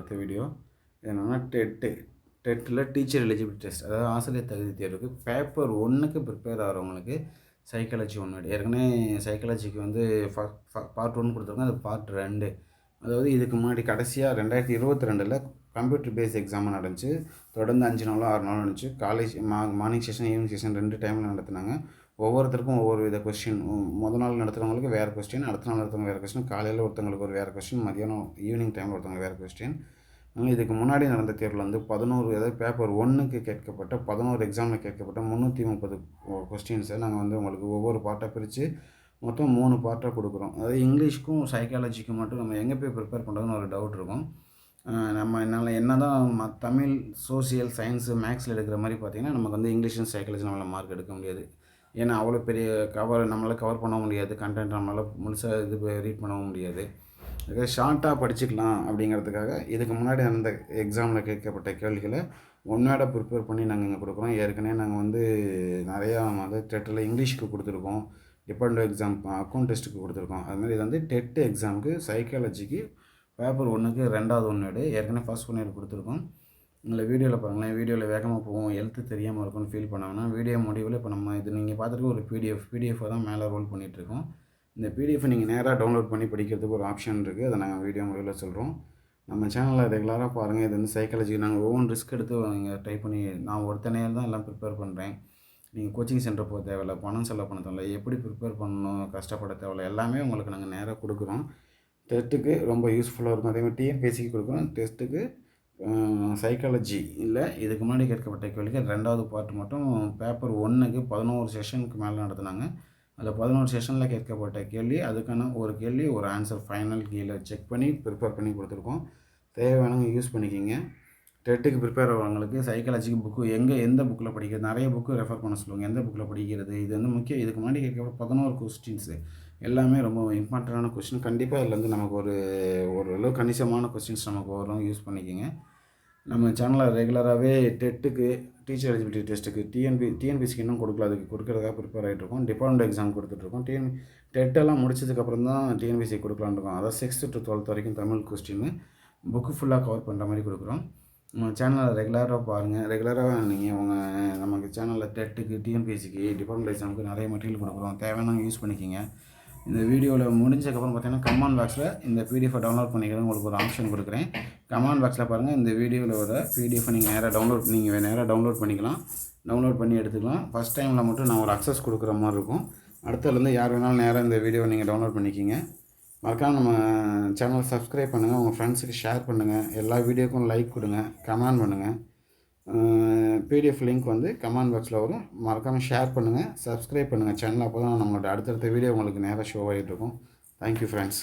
அடுத்த வீடியோ. என்னென்னா டெட்டில் teacher eligibility test, அதாவது ஆசிரியர் தகுதி தேர்வுக்கு பேப்பர் 1க்கு ப்ரிப்பேர் ஆகிறவங்களுக்கு சைக்காலஜி 1 ஏற்கனவே சைக்காலஜிக்கு வந்து பார்ட் 1 கொடுத்துருக்கோம். அது பார்ட் 2. அதாவது இதுக்கு முன்னாடி கடைசியாக 2022 கம்ப்யூட்டர் பேஸ் எக்ஸாம் நடந்துச்சு. தொடர்ந்து 5 நாளோ 6 நாளோ நடந்துச்சு. College morning session, evening session 2 டைமில் நடத்துனாங்க. ஒவ்வொருத்தருக்கும் ஒவ்வொரு வித கொஸ்டின். முதல் நாள் நடத்துகிறவங்களுக்கு வேறு கொஸ்டின், அடுத்த நாள் நடத்துகிறவங்க வேறு கொஸ்டின், காலையில் ஒருத்தவங்களுக்கு ஒரு வேறு கொஸ்டின், மதியானம் ஈவினிங் டைமில் ஒருத்தவங்க வேறு கொஸ்டின். அதனால் இதுக்கு முன்னாடி நடந்த தேர்வில் வந்து 11, அதாவது பேப்பர் 1க்கு கேட்கப்பட்ட 11 எக்ஸாமில் கேட்கப்பட்ட 330 கொஸ்டின்ஸை நாங்கள் வந்து உங்களுக்கு ஒவ்வொரு பார்ட்டாக பிரித்து மொத்தம் 3 பார்ட்டாக கொடுக்குறோம். அதாவது இங்கிலீஷ்க்கும் சைக்காலஜிக்கும் மட்டும் நம்ம எங்கே போய் ப்ரிப்பேர் பண்ணுறதுன்னு ஒரு டவுட் இருக்கும். நம்ம என்ன தான் தமிழ், சோசியல், சயின்ஸு, மேக்ஸில் எடுக்கிற மாதிரி பார்த்திங்கன்னா நமக்கு வந்து இங்கிலீஷும் சைக்காலஜி நம்மளால் மார்க் எடுக்க முடியாது. ஏன்னா அவ்வளோ பெரிய நம்மளால் கவர் பண்ண முடியாது. கண்டென்ட் நம்மளால் முழுசாக ரீட் பண்ணவும் முடியாது. அதுக்காக ஷார்ட்டாக படிச்சுக்கலாம் அப்படிங்கிறதுக்காக இதுக்கு முன்னாடி அந்த எக்ஸாமில் கேட்கப்பட்ட கேள்விகளை ஒன்றோட ப்ரிப்பேர் பண்ணி நாங்கள் இங்கே கொடுக்குறோம். ஏற்கனவே நாங்கள் வந்து நிறையா வந்து டெட்டில் இங்கிலீஷுக்கு கொடுத்துருக்கோம், டிபெண்ட் எக்ஸாம் அக்கௌண்ட் டெஸ்ட்டுக்கு கொடுத்துருக்கோம். அதுமாதிரி இது வந்து டெட் எக்ஸாமுக்கு சைக்காலஜிக்கு பேப்பர் 1க்கு 2வது 1 ஏற்கனவே ஃபர்ஸ்ட் 1 கொடுத்துருக்கோம். உங்களை வீடியோவில் பாருங்களேன். வீடியோவில் வேகமாக போகும், எழுத்து தெரியாமல் இருக்கும்னு ஃபீல் பண்ணாங்கன்னா வீடியோ முடிவில் இப்போ நம்ம இது நீங்கள் பார்த்துட்டு ஒரு பிடிஎஃப் தான் மேலே ரோல் பண்ணிகிட்ருக்கோம். இந்த பிடிஎஃப் நீங்கள் நேராக டவுன்லோட் பண்ணி படிக்கிறதுக்கு ஒரு ஆப்ஷன் இருக்குது. அதை நாங்கள் வீடியோ முடிவில் சொல்கிறோம். நம்ம சேனலில் ரெகுலராக பாருங்கள். இது வந்து சைக்காலஜி நாங்கள் ஒவ்வொரு ரிஸ்க் எடுத்து நீங்கள் டைப் பண்ணி நான் ஒருத்தனையாக தான் எல்லாம் ப்ரிப்பேர் பண்ணுறேன். நீங்கள் கோச்சிங் சென்டர் போக தேவையில்லை, பணம் செலவு பண்ண தேவையில்லை, எப்படி ப்ரிப்பேர் பண்ணணும் கஷ்டப்பட தேவையில்லை, எல்லாமே உங்களுக்கு நாங்கள் நேராக கொடுக்குறோம். டெஸ்ட்டுக்கு ரொம்ப யூஸ்ஃபுல்லாக இருக்கும். அதேமாதிரி டிஎன்பிஎஸ்சிக்கு கொடுக்குறோம். டெஸ்ட்டுக்கு சைக்காலஜி இல்லை இதுக்கு முன்னாடி கேட்கப்பட்ட கேள்விக்கு 2வது பார்ட் மட்டும் பேப்பர் 1க்கு 11 செஷனுக்கு மேலே நடத்துனாங்க. அதில் 11 செஷனில் கேட்கப்பட்ட கேள்வி, அதுக்கான ஒரு கேள்வி ஒரு ஆன்சர் ஃபைனல் கீழே செக் பண்ணி ப்ரிப்பேர் பண்ணி கொடுத்துருக்கோம். தேவையானவங்க யூஸ் பண்ணிக்கிங்க. டெட்டுக்கு ப்ரிப்பேர் ஆகிறவங்களுக்கு சைக்காலஜிக்கு புக்கு எந்த புக்கில் படிக்கிறது, நிறைய புக்கு ரெஃபர் பண்ண சொல்லுவாங்க. எந்த புக்கில் படிக்கிறது, இது வந்து முக்கியம். இதுக்கு முன்னாடி கேட்கப்பட்ட 11 கொஸ்டின்ஸு எல்லாமே ரொம்ப இம்பார்ட்டண்டான கொஸ்டின். கண்டிப்பாக இதில் வந்து நமக்கு ஓரளவு கணிசமான கொஸ்டின்ஸ் நமக்கு வரும். யூஸ் பண்ணிக்கோங்க. நம்ம சேனலில் ரெகுலராகவே டெட்டுக்கு டீச்சர் எலிஜிபிலிட்டி டெஸ்ட்டுக்கு டிஎன்பிஎஸ்சிக்கு இன்னும் கொடுக்கல, அதுக்கு கொடுக்குறதுக்காக ப்ரிப்பேர் ஆகிட்ருக்கோம். டிபார்ட்மெண்ட் எக்ஸாம் கொடுத்துட்ருக்கோம். டெட்டெல்லாம் முடிச்சதுக்கப்புறம் தான் டிஎன்பிஎஸ்சி கொடுக்கலான்னு இருக்கோம். அதாவது 6th to 12th வரைக்கும் தமிழ் கொஸ்டின் புக்கு ஃபுல்லாக கவர் பண்ணுற மாதிரி கொடுக்குறோம். நம்ம சேனலில் ரெகுலராக பாருங்கள். ரெகுலராக நீங்கள் நமக்கு சேனலில் டெட்டுக்கு டிஎன்பிஎஸ்சிக்கு டிபார்ட்மெண்ட் எக்ஸாமுக்கு நிறைய மெட்டீரியல் கொடுக்குறோம். தேவையான யூஸ் பண்ணிக்கிங்க. இந்த வீடியோவில் முடிஞ்சதுக்கப்புறம் பார்த்தீங்கன்னா கமெண்ட் பாக்ஸில் இந்த பிடிஎஃபை டவுன்லோட் பண்ணிக்கிறது உங்களுக்கு ஒரு ஆப்ஷன் கொடுக்குறேன். கமெண்ட் பாக்ஸில் பாருங்கள். இந்த வீடியோவில் வர பிடிஎஃபை நீங்கள் நேராக டவுன்லோட் பண்ணிக்கலாம். டவுன்லோட் பண்ணி எடுத்துக்கலாம். ஃபஸ்ட் டைமில் மட்டும் நான் ஒரு அக்சஸ் கொடுக்குற மாதிரி இருக்கும். அடுத்ததுலேருந்து யார் வேணாலும் நேராக இந்த வீடியோவை நீங்கள் டவுன்லோட் பண்ணிக்கிங்க. மறக்காம நம்ம சேனலை சப்ஸ்கிரைப் பண்ணுங்கள், உங்கள் ஃப்ரெண்ட்ஸுக்கு ஷேர் பண்ணுங்கள், எல்லா வீடியோக்கும் லைக் கொடுங்க, கமெண்ட் பண்ணுங்கள். பிடிஎஃப் லிங்க் வந்து கமெண்ட் பாக்ஸில் வரும். மறக்காமல் ஷேர் பண்ணுங்கள், சப்ஸ்கிரைப் பண்ணுங்கள் சேனல். அப்போ தான் நம்மளோட அடுத்தடுத்த வீடியோ உங்களுக்கு நேராக ஷோ ஆகிட்டு இருக்கும். Thank you friends.